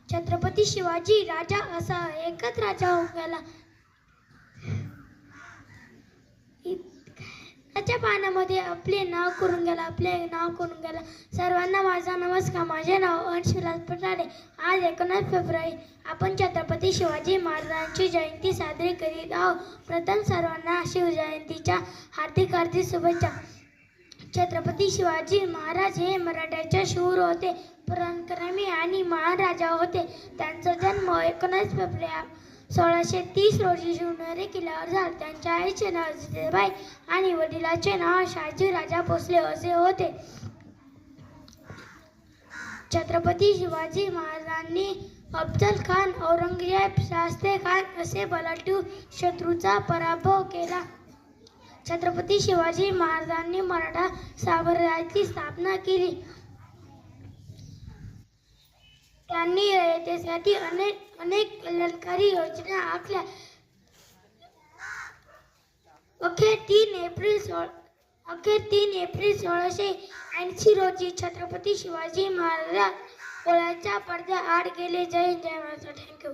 छत्रपती शिवाजी राजा असा एकच राजा होऊन गेला. त्याच्या पानामध्ये आपले नाव करून गेला. सर्वांना माझा नमस्कार. माझे नाव अंशविलास पठारे. आज 19 फेब्रुवारी आपण छत्रपती शिवाजी महाराजांची जयंती साजरी करीत आहोत. प्रथम सर्वांना शिवजयंतीच्या हार्दिक शुभेच्छा. छत्रपती शिवाजी महाराज हे मराठ्याचे शूर होते, पराक्रमी आणि महान राजा होते. त्यांचा जन्म 19 फेब्रुवारी 1630 रोजी शिवनेरी किल्ल्यावर झाला. त्यांच्या आईचे नाव जिजाबाई आणि वडिलांचे नाव शहाजी राजा भोसले असे होते. छत्रपती शिवाजी महाराजांनी अफजल खान, औरंगजेब, शास्त्री खान असे बलाढ्य शत्रूचा पराभव केला. छत्रपती शिवाजी महाराजांनी मराठा साम्राज्याची स्थापना केली. त्यांनी रयतेसाठी अनेक कल्याणकारी योजना आखल्या. अखेर 3 एप्रिल 1680 रोजी छत्रपती शिवाजी महाराज पोळ्याच्या पडद्याआड गेले. जय हिंद, जय महाराष्ट्र. थँक्यू.